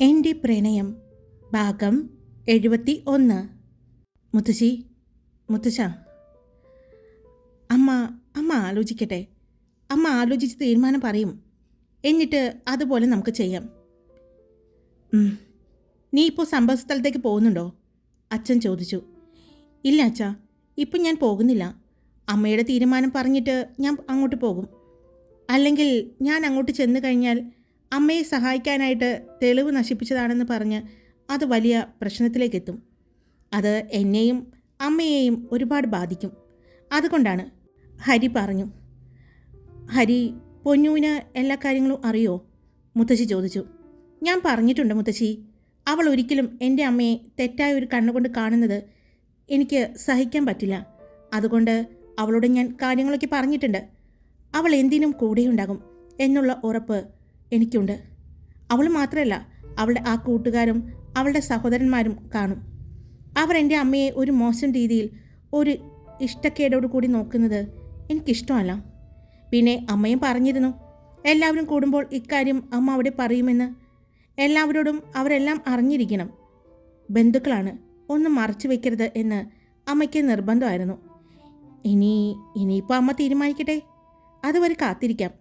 എൻ്റെ പ്രണയം ഭാഗം 71. മുത്തശ്ശി, മുത്തശ്ശ, അമ്മ അമ്മ ആലോചിക്കട്ടെ. അമ്മ ആലോചിച്ച് തീരുമാനം പറയും. എന്നിട്ട് അതുപോലെ നമുക്ക് ചെയ്യാം. നീ ഇപ്പോൾ സംഭവ സ്ഥലത്തേക്ക് പോകുന്നുണ്ടോ? അച്ഛൻ ചോദിച്ചു. ഇല്ല അച്ഛാ, ഇപ്പം ഞാൻ പോകുന്നില്ല. അമ്മയുടെ തീരുമാനം പറഞ്ഞിട്ട് ഞാൻ അങ്ങോട്ട് പോകും. അല്ലെങ്കിൽ ഞാൻ അങ്ങോട്ട് ചെന്ന് കഴിഞ്ഞാൽ അമ്മയെ സഹായിക്കാനായിട്ട് തെളിവ് നശിപ്പിച്ചതാണെന്ന് പറഞ്ഞ് അത് വലിയ പ്രശ്നത്തിലേക്കെത്തും. അത് എന്നെയും അമ്മയെയും ഒരുപാട് ബാധിക്കും. അതുകൊണ്ടാണ്. ഹരി പറഞ്ഞു. ഹരി, പൊന്നുവിന് എല്ലാ കാര്യങ്ങളും അറിയോ? മുത്തശ്ശി ചോദിച്ചു. ഞാൻ പറഞ്ഞിട്ടുണ്ട് മുത്തശ്ശി. അവൾ ഒരിക്കലും എൻ്റെ അമ്മയെ തെറ്റായ ഒരു കണ്ണുകൊണ്ട് കാണുന്നത് എനിക്ക് സഹിക്കാൻ പറ്റില്ല. അതുകൊണ്ട് അവളോട് ഞാൻ കാര്യങ്ങളൊക്കെ പറഞ്ഞിട്ടുണ്ട്. അവൾ എന്തിനും കൂടെയുണ്ടാകും എന്നുള്ള ഉറപ്പ് എനിക്കുണ്ട്. അവൾ മാത്രമല്ല, അവളുടെ ആ കൂട്ടുകാരും അവളുടെ സഹോദരന്മാരും കാണും. അവർ എൻ്റെ അമ്മയെ ഒരു മോശം രീതിയിൽ, ഒരു ഇഷ്ടക്കേടോടു കൂടി നോക്കുന്നത് എനിക്കിഷ്ടമല്ല. പിന്നെ അമ്മയും പറഞ്ഞിരുന്നു, എല്ലാവരും കൂടുമ്പോൾ ഇക്കാര്യം അമ്മ അവിടെ പറയുമെന്ന്. എല്ലാവരോടും അവരെല്ലാം അറിഞ്ഞിരിക്കണം. ബന്ധുക്കളാണ്, ഒന്നും മറച്ചു വയ്ക്കരുത് എന്ന് അമ്മയ്ക്ക് നിർബന്ധമായിരുന്നു. ഇനിയിപ്പോൾ അമ്മ തീരുമാനിക്കട്ടെ, അതുവരെ കാത്തിരിക്കാം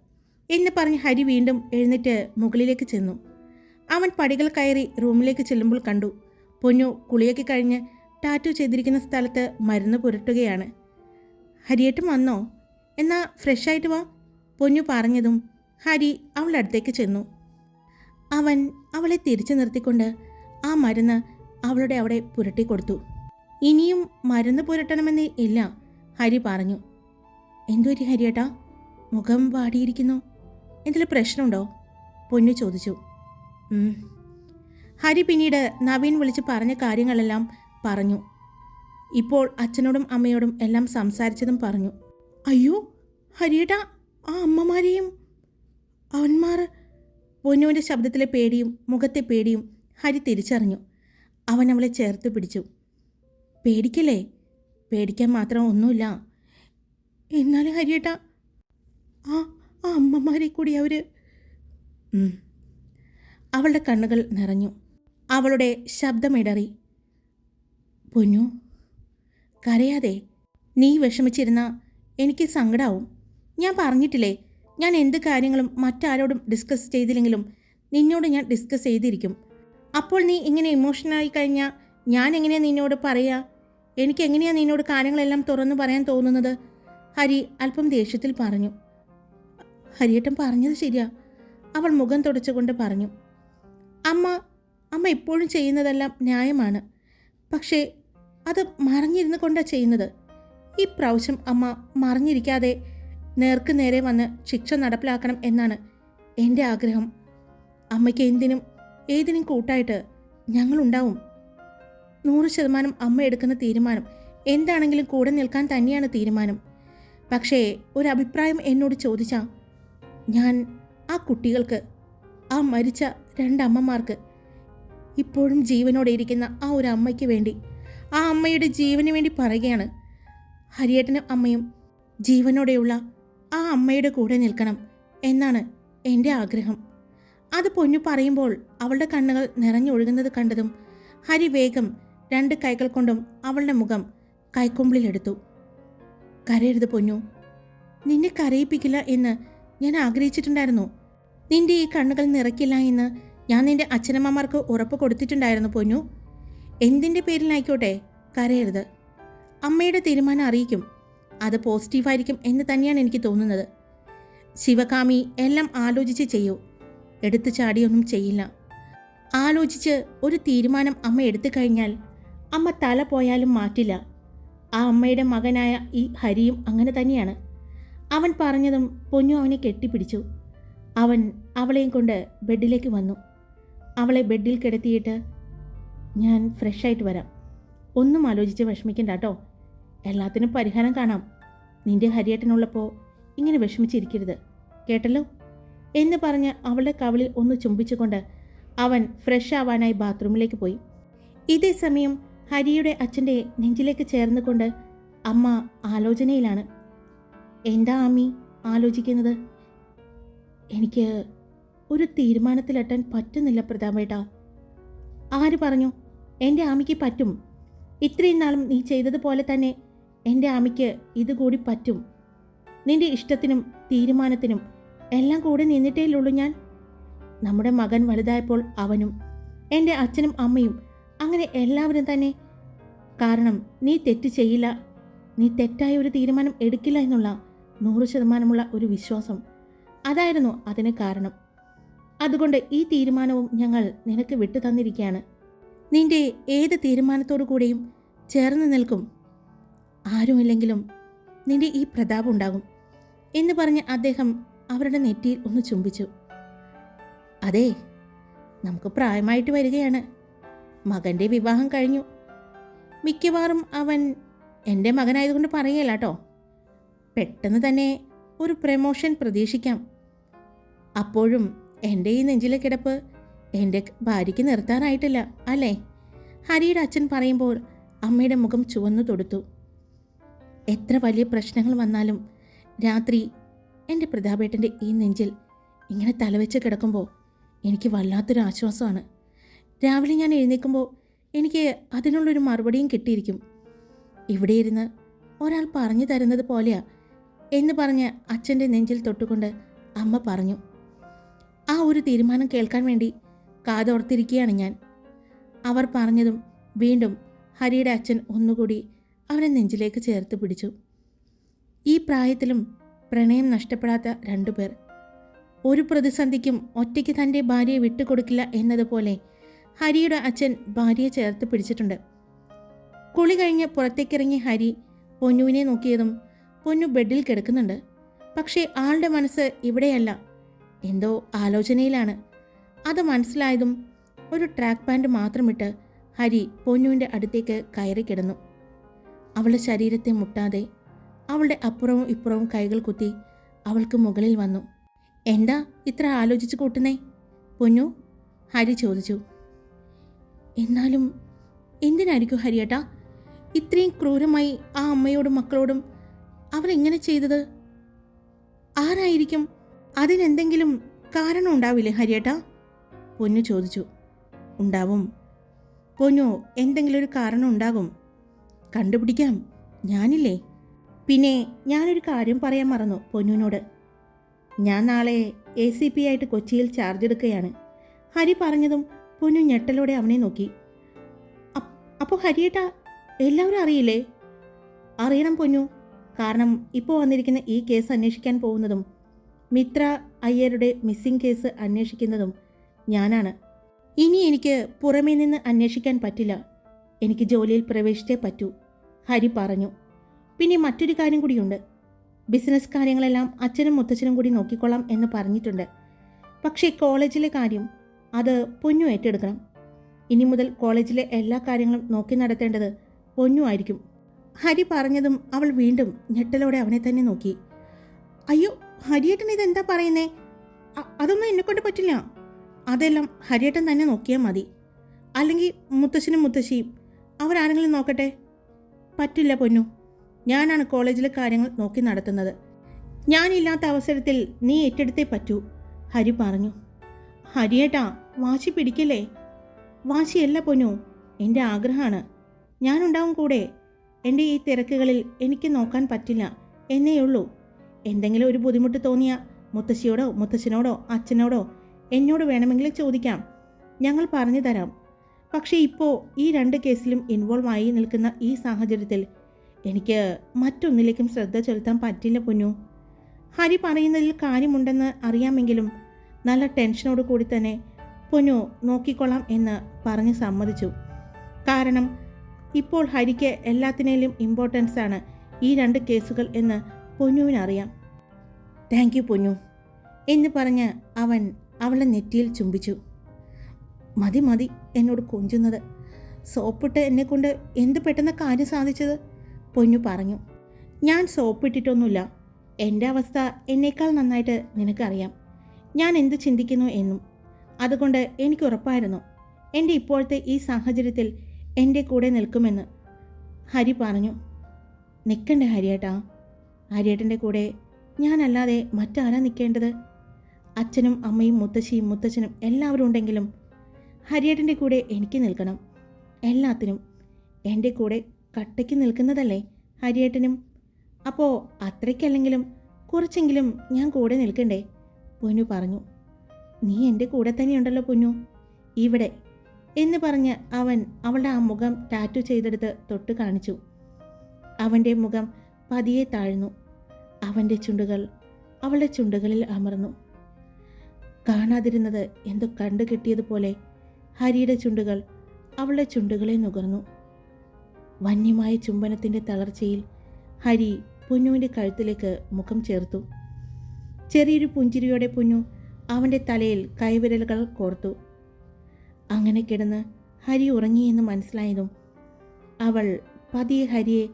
എന്ന് പറഞ്ഞ് ഹരി വീണ്ടും എഴുന്നേറ്റ് മുകളിലേക്ക് ചെന്നു. അവൻ പടികൾ കയറി റൂമിലേക്ക് ചെല്ലുമ്പോൾ കണ്ടു, പൊന്നു കുളിയൊക്കെ കഴിഞ്ഞ് ടാറ്റു ചെയ്തിരിക്കുന്ന സ്ഥലത്ത് മരുന്ന് പുരട്ടുകയാണ്. ഹരിയേട്ടൻ വന്നോ? എന്നാ ഫ്രഷായിട്ട് വാ, പൊന്നു പറഞ്ഞതും ഹരി അവളുടെ അടുത്തേക്ക് ചെന്നു. അവൻ അവളെ തിരിച്ചു നിർത്തിക്കൊണ്ട് ആ മരുന്ന് അവളുടെ അവിടെ പുരട്ടിക്കൊടുത്തു. ഇനിയും മരുന്ന് പുരട്ടണമെന്ന് ഇല്ല, ഹരി പറഞ്ഞു. എന്തൊരു ഹരിയേട്ടാ, മുഖം വാടിയിരിക്കുന്നു. എന്തെങ്കിലും പ്രശ്നമുണ്ടോ? പൊന്നു ചോദിച്ചു. ഹരി പിന്നീട് നവീൻ വിളിച്ച് പറഞ്ഞ കാര്യങ്ങളെല്ലാം പറഞ്ഞു. ഇപ്പോൾ അച്ഛനോടും അമ്മയോടും എല്ലാം സംസാരിച്ചതും പറഞ്ഞു. അയ്യോ ഹരിയേട്ടാ, ആ അമ്മമാരെയും അവന്മാർ! പൊന്നുവിൻ്റെ ശബ്ദത്തിലെ പേടിയും മുഖത്തെ പേടിയും ഹരി തിരിച്ചറിഞ്ഞു. അവൻ അവളെ ചേർത്ത് പിടിച്ചു. പേടിക്കല്ലേ, പേടിക്കാൻ മാത്രം ഒന്നുമില്ല. എന്നാലും ഹരിയേട്ടാ, ആ അമ്മമാരെ കൂടി അവർ... അവളുടെ കണ്ണുകൾ നിറഞ്ഞു. അവളുടെ ശബ്ദമിടറി. പൊന്നു, കരയാതെ. നീ വിഷമിച്ചിരുന്ന എനിക്ക് സങ്കടാവും. ഞാൻ പറഞ്ഞിട്ടില്ലേ, ഞാൻ എന്ത് കാര്യങ്ങളും മറ്റാരോടും ഡിസ്കസ് ചെയ്തില്ലെങ്കിലും നിന്നോട് ഞാൻ ഡിസ്കസ് ചെയ്തിരിക്കും. അപ്പോൾ നീ ഇങ്ങനെ ഇമോഷണലായി കഴിഞ്ഞാൽ ഞാൻ എങ്ങനെയാണ് നിന്നോട് പറയുക? എനിക്കെങ്ങനെയാണ് നിന്നോട് കാര്യങ്ങളെല്ലാം തുറന്നു പറയാൻ തോന്നുന്നത്? ഹരി അല്പം ദേഷ്യത്തിൽ പറഞ്ഞു. ഹരിയേട്ടൻ പറഞ്ഞത് ശരിയാ, അവൾ മുഖം തുടച്ചുകൊണ്ട് പറഞ്ഞു. അമ്മ എപ്പോഴും ചെയ്യുന്നതെല്ലാം ന്യായമാണ്. പക്ഷേ അത് മറഞ്ഞിരുന്നു കൊണ്ടാണ് ചെയ്യുന്നത്. ഈ പ്രാവശ്യം അമ്മ മറഞ്ഞിരിക്കാതെ നേർക്ക് നേരെ വന്ന് ശിക്ഷ നടപ്പിലാക്കണം എന്നാണ് എൻ്റെ ആഗ്രഹം. അമ്മയ്ക്ക് എന്തിനും ഏതിനും കൂട്ടായിട്ട് ഞങ്ങളുണ്ടാവും. 100% അമ്മ എടുക്കുന്ന തീരുമാനം എന്താണെങ്കിലും കൂടെ നിൽക്കാൻ തന്നെയാണ് തീരുമാനം. പക്ഷേ ഒരു അഭിപ്രായം എന്നോട് ചോദിച്ചാൽ ഞാൻ ആ കുട്ടികൾക്ക്, ആ മരിച്ച 2 അമ്മമാർക്ക്, ഇപ്പോഴും ജീവനോടെ ഇരിക്കുന്ന ആ ഒരു അമ്മയ്ക്ക് വേണ്ടി, ആ അമ്മയുടെ ജീവന് വേണ്ടി പറയുകയാണ്. ഹരിയേട്ടനും അമ്മയും ജീവനോടെയുള്ള ആ അമ്മയുടെ കൂടെ നിൽക്കണം എന്നാണ് എൻ്റെ ആഗ്രഹം. അത് പൊന്നു പറയുമ്പോൾ അവളുടെ കണ്ണുകൾ നിറഞ്ഞൊഴുകുന്നത് കണ്ടതും ഹരി വേഗം 2 കൈകൾ കൊണ്ടും അവളുടെ മുഖം കൈക്കൊമ്പിളിലെടുത്തു. കരയരുത് പൊന്നു, നിന്നെ കരയിപ്പിക്കില്ല എന്ന് ഞാൻ ആഗ്രഹിച്ചിട്ടുണ്ടായിരുന്നു. നിന്റെ ഈ കണ്ണുകൾ നിറയ്ക്കില്ല എന്ന് ഞാൻ നിന്റെ അച്ഛനമ്മമാർക്ക് ഉറപ്പ് കൊടുത്തിട്ടുണ്ടായിരുന്നു പൊന്നു. എന്തിൻ്റെ പേരിലായിക്കോട്ടെ, കരയരുത്. അമ്മയുടെ തീരുമാനം അറിയിക്കും. അത് പോസിറ്റീവായിരിക്കും എന്ന് തന്നെയാണ് എനിക്ക് തോന്നുന്നത്. ശിവകാമി എല്ലാം ആലോചിച്ച് ചെയ്യൂ, എടുത്തു ചാടിയൊന്നും ചെയ്യില്ല. ആലോചിച്ച് ഒരു തീരുമാനം അമ്മ എടുത്തു കഴിഞ്ഞാൽ അമ്മ തല പോയാലും മാറ്റില്ല. ആ അമ്മയുടെ മകനായ ഈ ഹരിയും അങ്ങനെ തന്നെയാണ്. അവൻ പറഞ്ഞതും പൊന്നു അവനെ കെട്ടിപ്പിടിച്ചു. അവൻ അവളെയും കൊണ്ട് ബെഡിലേക്ക് വന്നു. അവളെ ബെഡിൽ കിടത്തിയിട്ട്, ഞാൻ ഫ്രഷായിട്ട് വരാം, ഒന്നും ആലോചിച്ച് വിഷമിക്കണ്ട കേട്ടോ, എല്ലാത്തിനും പരിഹാരം കാണാം. നിന്റെ ഹരിയേട്ടനുള്ളപ്പോൾ ഇങ്ങനെ വിഷമിച്ചിരിക്കരുത്, കേട്ടല്ലോ എന്ന് പറഞ്ഞ് അവളുടെ കവിളിൽ ഒന്ന് ചുംബിച്ചുകൊണ്ട് അവൻ ഫ്രഷ് ആവാനായി ബാത്റൂമിലേക്ക് പോയി. ഇതേ സമയം ഹരിയുടെ അച്ഛൻ്റെ നെഞ്ചിലേക്ക് ചേർന്നുകൊണ്ട് അമ്മ ആലോചനയിലാണ്. എന്താ ആമി ആലോചിക്കുന്നത്? എനിക്ക് ഒരു തീരുമാനത്തിലെത്താൻ പറ്റുന്നില്ല പ്രതാപേട്ടാ. ആര് പറഞ്ഞു? എൻ്റെ ആമിക്ക് പറ്റും. ഇത്രയും നാളും നീ ചെയ്തതുപോലെ തന്നെ എൻ്റെ ആമിക്ക് ഇതുകൂടി പറ്റും. നിന്റെ ഇഷ്ടത്തിനും തീരുമാനത്തിനും എല്ലാം കൂടെ നിന്നിട്ടേയുള്ളൂ ഞാൻ. നമ്മുടെ മകൻ വലുതായപ്പോൾ അവനും എൻ്റെ അച്ഛനും അമ്മയും അങ്ങനെ എല്ലാവരും തന്നെ. കാരണം നീ തെറ്റ് ചെയ്യില്ല, നീ തെറ്റായ ഒരു തീരുമാനം എടുക്കില്ല എന്നുള്ള 100% ഒരു വിശ്വാസം, അതായിരുന്നു അതിന് കാരണം. അതുകൊണ്ട് ഈ തീരുമാനവും ഞങ്ങൾ നിനക്ക് വിട്ടു തന്നിരിക്കുകയാണ്. നിന്റെ ഏത് തീരുമാനത്തോടു കൂടെയും ചേർന്ന് നിൽക്കും. ആരുമില്ലെങ്കിലും നിന്റെ ഈ പ്രതാപം ഉണ്ടാകും എന്ന് പറഞ്ഞ് അദ്ദേഹം അവരുടെ നെറ്റിയിൽ ഒന്ന് ചുംബിച്ചു. അതെ, നമുക്ക് പ്രായമായിട്ട് വരികയാണ്. മകൻ്റെ വിവാഹം കഴിഞ്ഞു. മിക്കവാറും അവൻ എൻ്റെ മകനായതുകൊണ്ട് പറയുകയില്ല കേട്ടോ. പെട്ടെന്ന് തന്നെ ഒരു പ്രമോഷൻ പ്രതീക്ഷിക്കാം. അപ്പോഴും എൻ്റെ ഈ നെഞ്ചിലെ കിടപ്പ് എൻ്റെ ഭാര്യയ്ക്ക് നിർത്താനായിട്ടില്ല അല്ലേ? ഹരിയുടെ അച്ഛൻ പറയുമ്പോൾ അമ്മയുടെ മുഖം ചുവന്നു തൊടുത്തു. എത്ര വലിയ പ്രശ്നങ്ങൾ വന്നാലും രാത്രി എൻ്റെ പ്രതാപേട്ടൻ്റെ ഈ നെഞ്ചിൽ ഇങ്ങനെ തലവെച്ച് കിടക്കുമ്പോൾ എനിക്ക് വല്ലാത്തൊരു ആശ്വാസമാണ്. രാവിലെ ഞാൻ എഴുന്നേൽക്കുമ്പോൾ എനിക്ക് അതിനുള്ളൊരു മറുപടിയും കിട്ടിയിരിക്കും. ഇവിടെ ഇരുന്ന് ഒരാൾ പറഞ്ഞു തരുന്നത് പോലെയാ എന്ന് പറഞ്ഞ് അച്ഛൻ്റെ നെഞ്ചിൽ തൊട്ടുകൊണ്ട് അമ്മ പറഞ്ഞു. ആ ഒരു തീരുമാനം കേൾക്കാൻ വേണ്ടി കാതോർത്തിരിക്കുകയാണ് ഞാൻ. അവർ പറഞ്ഞതും വീണ്ടും ഹരിയുടെ അച്ഛൻ ഒന്നുകൂടി അവനെ നെഞ്ചിലേക്ക് ചേർത്ത് പിടിച്ചു. ഈ പ്രായത്തിലും പ്രണയം നഷ്ടപ്പെടാത്ത രണ്ടുപേർ. ഒരു പ്രതിസന്ധിക്കും ഒറ്റയ്ക്ക് തൻ്റെ ഭാര്യയെ വിട്ടുകൊടുക്കില്ല എന്നതുപോലെ ഹരിയുടെ അച്ഛൻ ഭാര്യയെ ചേർത്ത് പിടിച്ചിട്ടുണ്ട്. കുളി കഴിഞ്ഞ് പുറത്തേക്കിറങ്ങിയ ഹരി പൊന്നുവിനെ നോക്കിയതും പൊന്നു ബെഡിൽ കിടക്കുന്നുണ്ട്. പക്ഷേ ആളുടെ മനസ്സ് ഇവിടെയല്ല, എന്തോ ആലോചനയിലാണ്. അത് മനസ്സിലായതും ഒരു ട്രാക്ക് പാൻറ് മാത്രമിട്ട് ഹരി പൊന്നുവിൻ്റെ അടുത്തേക്ക് കയറി കിടന്നു. അവളുടെ ശരീരത്തെ മുട്ടാതെ അവളുടെ അപ്പുറവും ഇപ്പുറവും കൈകൾ കുത്തി അവൾക്ക് മുകളിൽ വന്നു. എന്താ ഇത്ര ആലോചിച്ച് കൂട്ടുന്നേ പൊന്നു? ഹരി ചോദിച്ചു. എന്നാലും എന്തിനായിരിക്കും ഹരിയേട്ടാ ഇത്രയും ക്രൂരമായി ആ അമ്മയോടും മക്കളോടും അവരെങ്ങനെ ചെയ്തത്? ആരായിരിക്കും? അതിനെന്തെങ്കിലും കാരണം ഉണ്ടാവില്ലേ ഹരിയേട്ടാ? പൊന്നു ചോദിച്ചു. ഉണ്ടാവും പൊന്നു, എന്തെങ്കിലും ഒരു കാരണം ഉണ്ടാകും. കണ്ടുപിടിക്കാം, ഞാനില്ലേ. പിന്നെ ഞാനൊരു കാര്യം പറയാൻ മറന്നു പൊന്നുവിനോട്. ഞാൻ നാളെ ACP ആയിട്ട് കൊച്ചിയിൽ ചാർജ് എടുക്കുകയാണ്. ഹരി പറഞ്ഞതും പൊന്നു ഞെട്ടലോടെ അവനെ നോക്കി. അപ്പോൾ ഹരിയേട്ടാ എല്ലാവരും അറിയില്ലേ? അറിയണം പൊന്നു. കാരണം ഇപ്പോൾ വന്നിരിക്കുന്ന ഈ കേസ് അന്വേഷിക്കാൻ പോകുന്നതും മിത്ര അയ്യരുടെ മിസ്സിംഗ് കേസ് അന്വേഷിക്കുന്നതും ഞാനാണ്. ഇനി എനിക്ക് പുറമേ നിന്ന് അന്വേഷിക്കാൻ പറ്റില്ല. എനിക്ക് ജോലിയിൽ പ്രവേശിച്ചേ പറ്റൂ, ഹരി പറഞ്ഞു. പിന്നെ മറ്റൊരു കാര്യം കൂടിയുണ്ട്. ബിസിനസ് കാര്യങ്ങളെല്ലാം അച്ഛനും മുത്തച്ഛനും കൂടി നോക്കിക്കൊള്ളാം എന്ന് പറഞ്ഞിട്ടുണ്ട്. പക്ഷേ കോളേജിലെ കാര്യം അത് പൊന്നു ഏറ്റെടുക്കണം. ഇനി മുതൽ കോളേജിലെ എല്ലാ കാര്യങ്ങളും നോക്കി നടത്തേണ്ടത് പൊന്നു ആയിരിക്കും. ഹരി പറഞ്ഞതും അവൾ വീണ്ടും ഞെട്ടലോടെ അവനെ തന്നെ നോക്കി. അയ്യോ ഹരിയേട്ടൻ ഇതെന്താ പറയുന്നേ? അതൊന്നും എന്നെക്കൊണ്ട് പറ്റില്ല. അതെല്ലാം ഹരിയേട്ടൻ തന്നെ നോക്കിയാൽ മതി. അല്ലെങ്കിൽ മുത്തശ്ശനും മുത്തശ്ശിയും അവരാരെങ്കിലും നോക്കട്ടെ. പറ്റില്ല പൊന്നു, ഞാനാണ് കോളേജിലെ കാര്യങ്ങൾ നോക്കി നടത്തുന്നത്. ഞാനില്ലാത്ത അവസരത്തിൽ നീ ഏറ്റെടുത്തേ പറ്റൂ, ഹരി പറഞ്ഞു. ഹരിയേട്ടാ വാശി പിടിക്കല്ലേ. വാശിയല്ല പൊന്നു, എൻ്റെ ആഗ്രഹമാണ്. ഞാനുണ്ടാവും കൂടെ. എൻ്റെ ഈ തിരക്കുകളിൽ എനിക്ക് നോക്കാൻ പറ്റില്ല എന്നേയുള്ളൂ. എന്തെങ്കിലും ഒരു ബുദ്ധിമുട്ട് തോന്നിയ മുത്തശ്ശിയോടോ മുത്തശ്ശനോടോ അച്ഛനോടോ എന്നോട് വേണമെങ്കിൽ ചോദിക്കാം, ഞങ്ങൾ പറഞ്ഞു തരാം. പക്ഷേ ഇപ്പോൾ ഈ 2 കേസിലും ഇൻവോൾവ് ആയി നിൽക്കുന്ന ഈ സാഹചര്യത്തിൽ എനിക്ക് മറ്റൊന്നിലേക്കും ശ്രദ്ധ ചെലുത്താൻ പറ്റില്ല പൊന്നു. ഹരി പറയുന്നതിൽ കാര്യമുണ്ടെന്ന് അറിയാമെങ്കിലും നല്ല ടെൻഷനോട് കൂടി തന്നെ പൊന്നു നോക്കിക്കൊള്ളാം എന്ന് പറഞ്ഞ് സമ്മതിച്ചു. കാരണം ഇപ്പോൾ ഹരിക്ക് എല്ലാത്തിനേലും ഇമ്പോർട്ടൻസ് ആണ് ഈ 2 കേസുകൾ എന്ന് പൊന്നുവിനറിയാം. താങ്ക് യു പൊന്നു എന്ന് പറഞ്ഞ് അവൻ അവളുടെ നെറ്റിയിൽ ചുംബിച്ചു. മതി മതി എന്നോട് കൊഞ്ചുന്നത്. സോപ്പിട്ട് എന്നെക്കൊണ്ട് എന്ത് പെട്ടെന്ന് കാര്യം സാധിച്ചത്, പൊന്നു പറഞ്ഞു. ഞാൻ സോപ്പിട്ടിട്ടൊന്നുമില്ല. എൻ്റെ അവസ്ഥ എന്നേക്കാൾ നന്നായിട്ട് നിനക്കറിയാം. ഞാൻ എന്ത് ചിന്തിക്കുന്നു എന്നും. അതുകൊണ്ട് എനിക്ക് ഉറപ്പായിരുന്നു എൻ്റെ ഇപ്പോഴത്തെ ഈ സാഹചര്യത്തിൽ എൻ്റെ കൂടെ നിൽക്കുമെന്ന്, ഹരി പറഞ്ഞു. നിൽക്കണ്ടേ ഹരിയേട്ടാ? ഹരിയേട്ടൻ്റെ കൂടെ ഞാനല്ലാതെ മറ്റാരാ നിൽക്കേണ്ടത്? അച്ഛനും അമ്മയും മുത്തശ്ശിയും മുത്തച്ഛനും എല്ലാവരും ഉണ്ടെങ്കിലും ഹരിയേട്ടൻ്റെ കൂടെ എനിക്ക് നിൽക്കണം. എല്ലാത്തിനും എൻ്റെ കൂടെ കട്ടയ്ക്ക് നിൽക്കുന്നതല്ലേ ഹരിയേട്ടനും. അപ്പോൾ അത്രയ്ക്കല്ലെങ്കിലും കുറച്ചെങ്കിലും ഞാൻ കൂടെ നിൽക്കണ്ടേ? പൊന്നു പറഞ്ഞു. നീ എൻ്റെ കൂടെ തന്നെയുണ്ടല്ലോ പൊന്നു, ഇവിടെ എന്ന് പറഞ്ഞ് അവൻ അവളുടെ ആ മുഖം ടാറ്റു ചെയ്തെടുത്ത് തൊട്ട് കാണിച്ചു. അവൻ്റെ മുഖം പതിയെ താഴ്ന്നു. അവൻ്റെ ചുണ്ടുകൾ അവളുടെ ചുണ്ടുകളിൽ അമർന്നു. കാണാതിരുന്നത് എന്തോ കണ്ടു കിട്ടിയതുപോലെ ഹരിയുടെ ചുണ്ടുകൾ അവളുടെ ചുണ്ടുകളെ നുകർന്നു. വന്യമായ ചുംബനത്തിൻ്റെ തളർച്ചയിൽ ഹരി പൊന്നുവിൻ്റെ കഴുത്തിലേക്ക് മുഖം ചേർത്തു. ചെറിയൊരു പുഞ്ചിരിയോടെ പൊന്നു അവൻ്റെ തലയിൽ കൈവിരലുകൾ കോർത്തു. അങ്ങനെ കിടന്ന് ഹരി ഉറങ്ങിയെന്ന് മനസ്സിലായതും അവൾ പതിയെ ഹരിയെ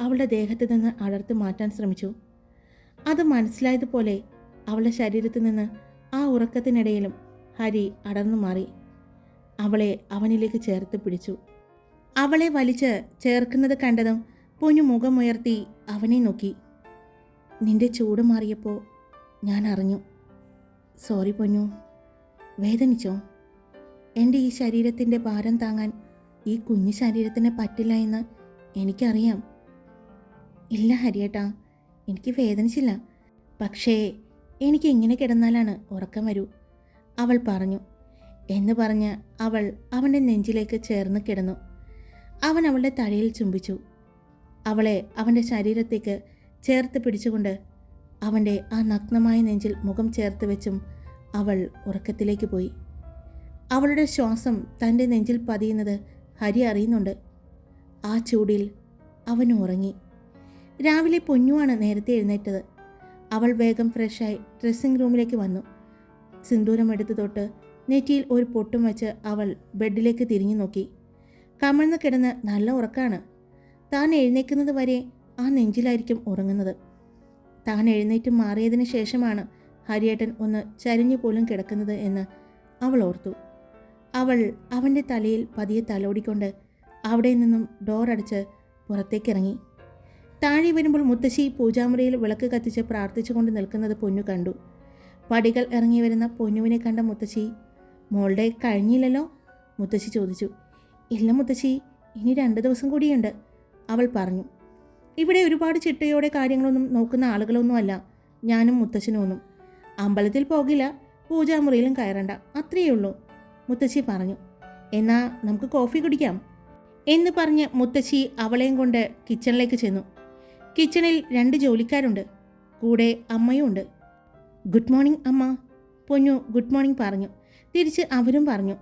അവളുടെ ദേഹത്ത് നിന്ന് അടർത്തി മാറ്റാൻ ശ്രമിച്ചു. അത് മനസ്സിലായതുപോലെ അവളുടെ ശരീരത്തിൽ നിന്ന് ആ ഉറക്കത്തിനിടയിലും ഹരി അടർന്നു മാറി അവളെ അവനിലേക്ക് ചേർത്ത് പിടിച്ചു. അവളെ വലിച്ച് ചേർക്കുന്നത് കണ്ടതും പൊന്നു മുഖമുയർത്തി അവനെ നോക്കി. നിന്റെ ചൂട് മാറിയപ്പോൾ ഞാൻ അറിഞ്ഞു. സോറി പൊന്നു, വേദനിച്ചോ? എൻ്റെ ഈ ശരീരത്തിൻ്റെ ഭാരം താങ്ങാൻ ഈ കുഞ്ഞു ശരീരത്തിന് പറ്റില്ല എന്ന് എനിക്കറിയാം. ഇല്ല ഹരിയേട്ടാ, എനിക്ക് വേദനിച്ചില്ല. പക്ഷേ എനിക്ക് ഇങ്ങനെ കിടന്നാലാണ് ഉറക്കം വരൂ, അവൾ പറഞ്ഞു. എന്ന് പറഞ്ഞ് അവൾ അവൻ്റെ നെഞ്ചിലേക്ക് ചേർന്ന് കിടന്നു. അവൻ അവളുടെ തലയിൽ ചുംബിച്ചു. അവളെ അവൻ്റെ ശരീരത്തേക്ക് ചേർത്ത് പിടിച്ചുകൊണ്ട് അവൻ്റെ ആ നഗ്നമായ നെഞ്ചിൽ മുഖം ചേർത്ത് വെച്ചും അവൾ ഉറക്കത്തിലേക്ക് പോയി. അവളുടെ ശ്വാസം തൻ്റെ നെഞ്ചിൽ പതിയുന്നത് ഹരി അറിയുന്നുണ്ട്. ആ ചൂടിൽ അവൻ ഉറങ്ങി. രാവിലെ പൊന്നുവാണ് നേരത്തെ എഴുന്നേറ്റത്. അവൾ വേഗം ഫ്രഷായി ഡ്രസ്സിംഗ് റൂമിലേക്ക് വന്നു. സിന്ദൂരം എടുത്തു തൊട്ട് നെറ്റിയിൽ ഒരു പൊട്ടും വെച്ച് അവൾ ബെഡിലേക്ക് തിരിഞ്ഞു നോക്കി. കമഴ്ന്ന് കിടന്ന് നല്ല ഉറക്കാണ്. താൻ എഴുന്നേക്കുന്നത് വരെ ആ നെഞ്ചിലായിരിക്കും ഉറങ്ങുന്നത്. താൻ എഴുന്നേറ്റ് മാറിയതിന് ശേഷമാണ് ഹരിയേട്ടൻ ഒന്ന് ചരിഞ്ഞു പോലും കിടക്കുന്നത് എന്ന് അവൾ ഓർത്തു. അവൾ അവൻ്റെ തലയിൽ പതിയെ തലോടിക്കൊണ്ട് അവിടെ നിന്നും ഡോറടച്ച് പുറത്തേക്കിറങ്ങി. താഴെ വരുമ്പോൾ മുത്തശ്ശി പൂജാമുറിയിൽ വിളക്ക് കത്തിച്ച് പ്രാർത്ഥിച്ചുകൊണ്ട് നിൽക്കുന്നത് പൊന്നു കണ്ടു. പടികൾ ഇറങ്ങി വരുന്ന പൊന്നുവിനെ കണ്ട മുത്തശ്ശി, മോളുടെ കഴിഞ്ഞില്ലല്ലോ? മുത്തശ്ശി ചോദിച്ചു. ഇല്ല മുത്തശ്ശി, ഇനി 2 ദിവസം കൂടിയുണ്ട്, അവൾ പറഞ്ഞു. ഇവിടെ ഒരുപാട് ചിട്ടയോടെ കാര്യങ്ങളൊന്നും നോക്കുന്ന ആളുകളൊന്നുമല്ല ഞാനും മുത്തശ്ശനൊന്നും. അമ്പലത്തിൽ പോകില്ല, പൂജാമുറിയിലും കയറണ്ട, അത്രയേ ഉള്ളൂ, മുത്തശ്ശി പറഞ്ഞു. എന്നാ നമുക്ക് കോഫി കുടിക്കാം എന്ന് പറഞ്ഞ് മുത്തശ്ശി അവളെയും കൊണ്ട് കിച്ചണിലേക്ക് ചെന്നു. കിച്ചണിൽ 2 ജോലിക്കാരുണ്ട്, കൂടെ അമ്മയും ഉണ്ട്. ഗുഡ് മോർണിംഗ് അമ്മ, പൊന്നു ഗുഡ് മോർണിംഗ് പറഞ്ഞു. തിരിച്ച് അവരും പറഞ്ഞു.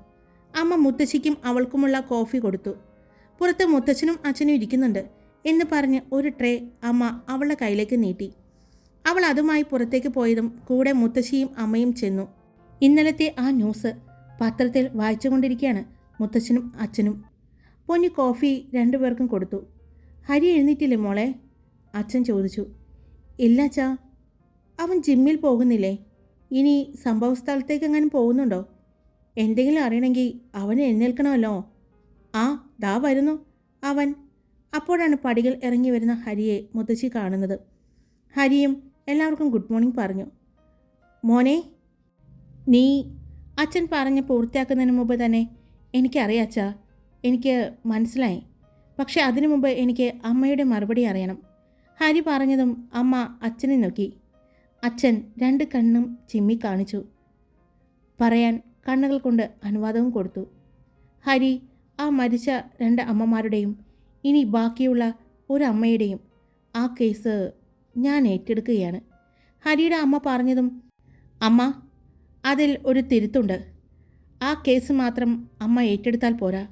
അമ്മ മുത്തശ്ശിക്കും അവൾക്കുമുള്ള കോഫി കൊടുത്തു. പുറത്ത് മുത്തച്ഛനും അച്ഛനും ഇരിക്കുന്നുണ്ട് എന്ന് പറഞ്ഞ് ഒരു ട്രേ അമ്മ അവളുടെ കയ്യിലേക്ക് നീട്ടി. അവൾ അതുമായി പുറത്തേക്ക് പോയതും കൂടെ മുത്തശ്ശിയും അമ്മയും ചെന്നു. ഇന്നലത്തെ ആ ന്യൂസ് പത്രത്തിൽ വായിച്ചുകൊണ്ടിരിക്കുകയാണ് മുത്തച്ഛനും അച്ഛനും. പൊന്നു കോഫി 2 പേർക്കും കൊടുത്തു. ഹരി എഴുന്നേറ്റില്ലേ മോളെ? അച്ഛൻ ചോദിച്ചു. ഇല്ല അച്ഛാ. അവൻ ജിമ്മിൽ പോകുന്നില്ലേ? ഇനി സംഭവ സ്ഥലത്തേക്ക് എങ്ങനെ പോകുന്നുണ്ടോ? എന്തെങ്കിലും അറിയണമെങ്കിൽ അവൻ എഴുന്നേൽക്കണമല്ലോ. ആ ദാ വരുന്നു അവൻ. അപ്പോഴാണ് പടികൾ ഇറങ്ങി വരുന്ന ഹരിയെ മുത്തശ്ശി കാണുന്നത്. ഹരിയും എല്ലാവർക്കും ഗുഡ് മോർണിംഗ് പറഞ്ഞു. മോനെ നീ, അച്ഛൻ പറഞ്ഞ് പൂർത്തിയാക്കുന്നതിന് മുമ്പ് തന്നെ എനിക്കറിയാം അച്ഛാ, എനിക്ക് മനസ്സിലായി. പക്ഷെ അതിനു മുമ്പ് എനിക്ക് അമ്മയുടെ മറുപടി അറിയണം. ഹരി പറഞ്ഞതും അമ്മ അച്ഛനെ നോക്കി. അച്ഛൻ 2 കണ്ണും ചിമ്മി കാണിച്ചു. പറയാൻ കണ്ണുകൾ കൊണ്ട് അനുവാദവും കൊടുത്തു. ഹരി ആ മരിച്ച 2 അമ്മമാരുടെയും ഇനി ബാക്കിയുള്ള ഒരു അമ്മയുടെയും ആ കേസ് ഞാൻ ഏറ്റെടുക്കുകയാണ്. ഹരിയുടെ അമ്മ പറഞ്ഞതും, അമ്മ അതിൽ ഒരു തിരുത്തുണ്ട്. ആ കേസ് മാത്രം അമ്മ ഏറ്റെടുത്താൽ പോരാ,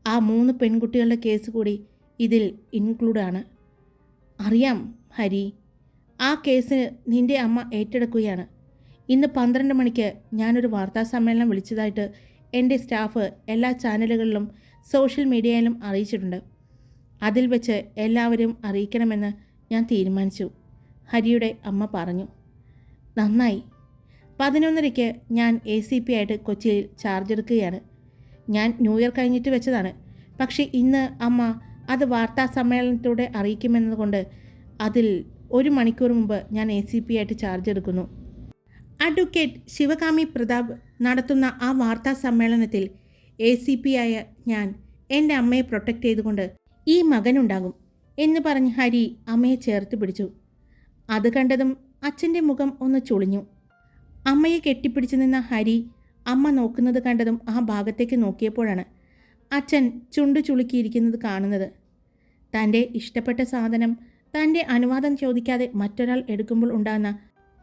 ആ 3 പെൺകുട്ടികളുടെ കേസ് കൂടി ഇതിൽ ഇൻക്ലൂഡാണ്. അറിയാം ഹരി, ആ കേസ് നിൻ്റെ അമ്മ ഏറ്റെടുക്കുകയാണ്. ഇന്ന് 12 മണിക്ക് ഞാനൊരു വാർത്താ സമ്മേളനം വിളിച്ചതായിട്ട് എൻ്റെ സ്റ്റാഫ് എല്ലാ ചാനലുകളിലും സോഷ്യൽ മീഡിയയിലും അറിയിച്ചിട്ടുണ്ട്. അതിൽ വെച്ച് എല്ലാവരും അറിയിക്കണമെന്ന് ഞാൻ തീരുമാനിച്ചു, ഹരിയുടെ അമ്മ പറഞ്ഞു. നന്നായി. 11:30 ഞാൻ ACP ആയിട്ട് കൊച്ചിയിൽ ചാർജ് എടുക്കുകയാണ്. ഞാൻ ന്യൂ ഇയർ കഴിഞ്ഞിട്ട് വെച്ചതാണ്. പക്ഷേ ഇന്ന് അമ്മ അത് വാർത്താ സമ്മേളനത്തിലൂടെ അറിയിക്കുമെന്നതുകൊണ്ട് അതിൽ 1 മണിക്കൂർ മുമ്പ് ഞാൻ ACP ആയിട്ട് ചാർജ് എടുക്കുന്നു. അഡ്വക്കേറ്റ് ശിവകാമി പ്രതാപ് നടത്തുന്ന ആ വാർത്താ സമ്മേളനത്തിൽ ACP ആയ ഞാൻ എൻ്റെ അമ്മയെ പ്രൊട്ടക്റ്റ് ചെയ്തുകൊണ്ട് ഈ മകനുണ്ടാകും എന്ന് പറഞ്ഞ് ഹരി അമ്മയെ ചേർത്ത് പിടിച്ചു. അത് കണ്ടതും അച്ഛൻ്റെ മുഖം ഒന്ന് ചുളിഞ്ഞു. അമ്മയെ കെട്ടിപ്പിടിച്ചു നിന്ന ഹരി അമ്മ നോക്കുന്നത് കണ്ടതും ആ ഭാഗത്തേക്ക് നോക്കിയപ്പോഴാണ് അച്ഛൻ ചുണ്ടു ചുളുക്കിയിരിക്കുന്നത് കാണുന്നത്. തൻ്റെ ഇഷ്ടപ്പെട്ട സാധനം തൻ്റെ അനുവാദം ചോദിക്കാതെ മറ്റൊരാൾ എടുക്കുമ്പോൾ ഉണ്ടാകുന്ന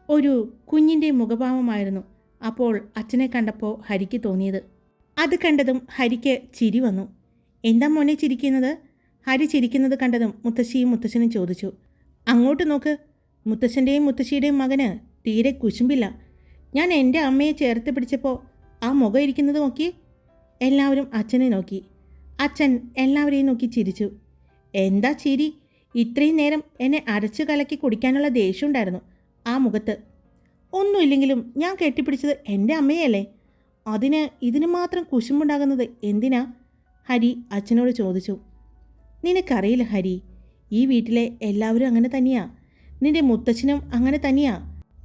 ഒരു കുഞ്ഞിൻ്റെ മുഖഭാവമായിരുന്നു അപ്പോൾ അച്ഛനെ കണ്ടപ്പോൾ ഹരിക്ക് തോന്നിയത്. അത് കണ്ടതും ഹരിക്ക് ചിരി വന്നു. എന്താ മോനെ ചിരിക്കുന്നത്? ഹരി ചിരിക്കുന്നത് കണ്ടതും മുത്തശ്ശിയും മുത്തശ്ശനും ചോദിച്ചു. അങ്ങോട്ട് നോക്ക്, മുത്തശ്ശൻ്റെയും മുത്തശ്ശിയുടെയും മകന് തീരെ കുശുമ്പില്ല. ഞാൻ എൻ്റെ അമ്മയെ ചേർത്ത് പിടിച്ചപ്പോൾ ആ മുഖം ഇരിക്കുന്നത് നോക്കി. എല്ലാവരും അച്ഛനെ നോക്കി. അച്ഛൻ എല്ലാവരെയും നോക്കി ചിരിച്ചു. എന്താ ചിരി? ഇത്രയും നേരം എന്നെ അരച്ചു കലക്കി കുടിക്കാനുള്ള ദേഷ്യം ഉണ്ടായിരുന്നു ആ മുഖത്ത്. ഒന്നുമില്ലെങ്കിലും ഞാൻ കെട്ടിപ്പിടിച്ചത് എൻ്റെ അമ്മയല്ലേ, ഇതിന് മാത്രം കുശുമ്പുണ്ടാകുന്നത് എന്തിനാ? ഹരി അച്ഛനോട് ചോദിച്ചു. നിനക്കറിയില്ല ഹരി, ഈ വീട്ടിലെ എല്ലാവരും അങ്ങനെ തന്നെയാ. നിന്റെ മുത്തച്ഛനും അങ്ങനെ തന്നെയാ.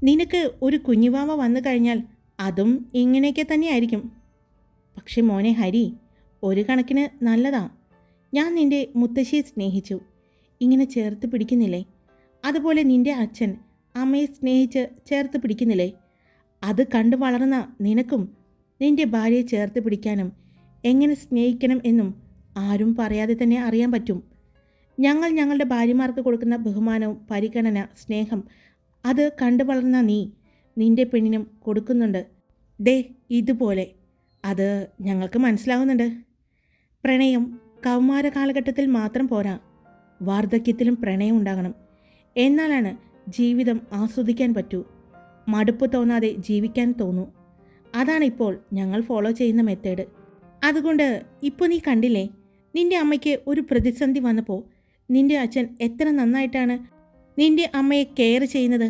നിനക്ക് ഒരു കുഞ്ഞുവാവ വന്നു കഴിഞ്ഞാൽ അതും ഇങ്ങനെയൊക്കെ തന്നെയായിരിക്കും. പക്ഷെ മോനെ ഹരി, ഒരു കണക്കിന് നല്ലതാ. ഞാൻ നിന്റെ മുത്തശ്ശിയെ സ്നേഹിച്ചു, ഇങ്ങനെ ചേർത്ത് പിടിക്കുന്നില്ലേ? അതുപോലെ നിന്റെ അച്ഛൻ അമ്മയെ സ്നേഹിച്ച് ചേർത്ത് പിടിക്കുന്നില്ലേ? അത് കണ്ടു വളർന്ന നിനക്കും നിന്റെ ഭാര്യയെ ചേർത്ത് പിടിക്കാനും എങ്ങനെ സ്നേഹിക്കണം എന്നും ആരും പറയാതെ തന്നെ അറിയാൻ പറ്റും. ഞങ്ങൾ ഞങ്ങളുടെ ഭാര്യമാർക്ക് കൊടുക്കുന്ന ബഹുമാനവും പരിഗണന, സ്നേഹം അത് കണ്ടു വളർന്ന നീ നിന്റെ പെണ്ണിനും കൊടുക്കുന്നുണ്ട്. ദേ ഇതുപോലെ. അത് ഞങ്ങൾക്ക് മനസ്സിലാവുന്നുണ്ട്. പ്രണയം കൗമാര കാലഘട്ടത്തിൽ മാത്രം പോരാ, വാർദ്ധക്യത്തിലും പ്രണയം ഉണ്ടാകണം. എന്നാലാണ് ജീവിതം ആസ്വദിക്കാൻ പറ്റൂ, മടുപ്പ് തോന്നാതെ ജീവിക്കാൻ തോന്നൂ. അതാണിപ്പോൾ ഞങ്ങൾ ഫോളോ ചെയ്യുന്ന മെത്തേഡ്. അതുകൊണ്ട് ഇപ്പോൾ നീ കണ്ടില്ലേ, നിന്റെ അമ്മയ്ക്ക് ഒരു പ്രതിസന്ധി വന്നപ്പോൾ നിന്റെ അച്ഛൻ എത്ര നന്നായിട്ടാണ് നിന്റെ അമ്മയെ കെയർ ചെയ്യുന്നത്.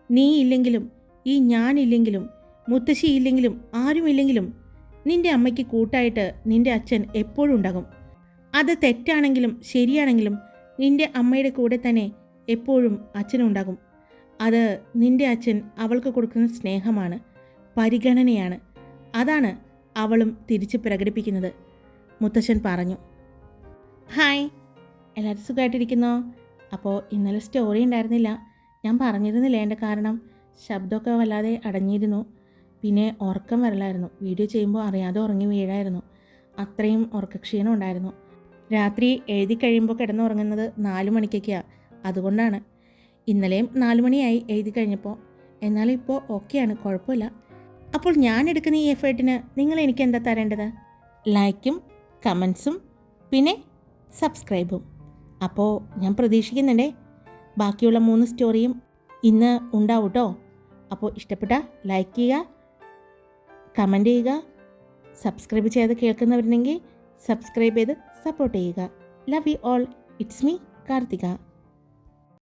നീ ഇല്ലെങ്കിലും ഈ ഞാനില്ലെങ്കിലും മുത്തശ്ശി ഇല്ലെങ്കിലും ആരുമില്ലെങ്കിലും നിന്റെ അമ്മയ്ക്ക് കൂട്ടായിട്ട് നിന്റെ അച്ഛൻ എപ്പോഴും ഉണ്ടാകും. അത് തെറ്റാണെങ്കിലും ശരിയാണെങ്കിലും നിന്റെ അമ്മയുടെ കൂടെ തന്നെ എപ്പോഴും അച്ഛനുണ്ടാകും. അത് നിന്റെ അച്ഛൻ അവൾക്ക് കൊടുക്കുന്ന സ്നേഹമാണ്, പരിഗണനയാണ്. അതാണ് അവളും തിരിച്ച് പ്രകടിപ്പിക്കുന്നത്, മുത്തശ്ശൻ പറഞ്ഞു. ഹായ്, എല്ലാവരും സുഖമായിട്ടിരിക്കുന്നോ? അപ്പോൾ ഇന്നലെ സ്റ്റോറി ഉണ്ടായിരുന്നില്ല, ഞാൻ പറഞ്ഞിരുന്നില്ല. എൻ്റെ കാരണം ശബ്ദമൊക്കെ വല്ലാതെ അടഞ്ഞിരുന്നു, പിന്നെ ഉറക്കം വരലായിരുന്നു. വീഡിയോ ചെയ്യുമ്പോൾ അറിയാതെ ഉറങ്ങി വീഴായിരുന്നു, അത്രയും ഉറക്കക്ഷീണം ഉണ്ടായിരുന്നു. രാത്രി എഴുതി കഴിയുമ്പോൾ കിടന്നുറങ്ങുന്നത് 4 മണിക്കൊക്കെയാണ്, അതുകൊണ്ടാണ്. ഇന്നലെയും 4 മണിയായി എഴുതി കഴിഞ്ഞപ്പോൾ. എന്നാലും ഇപ്പോൾ ഓക്കെയാണ്, കുഴപ്പമില്ല. അപ്പോൾ ഞാൻ എടുക്കുന്ന ഈ എഫേർട്ടിന് നിങ്ങൾ എനിക്ക് എന്താ തരേണ്ടത്? ലൈക്കും കമൻസും പിന്നെ സബ്സ്ക്രൈബും. അപ്പോൾ ഞാൻ പ്രതീക്ഷിക്കുന്നുണ്ടേ ബാക്കിയുള്ള 3 സ്റ്റോറിയും ഇന്ന് ഉണ്ടാവും കേട്ടോ. അപ്പോൾ ഇഷ്ടപ്പെട്ട ലൈക്ക് ചെയ്യുക, കമൻറ്റ് ചെയ്യുക, സബ്സ്ക്രൈബ് ചെയ്ത് കേൾക്കുന്നവരുണ്ടെങ്കിൽ സബ്സ്ക്രൈബ് ചെയ്ത് സപ്പോർട്ട് ചെയ്യുക. Love you all. It's me Karthika.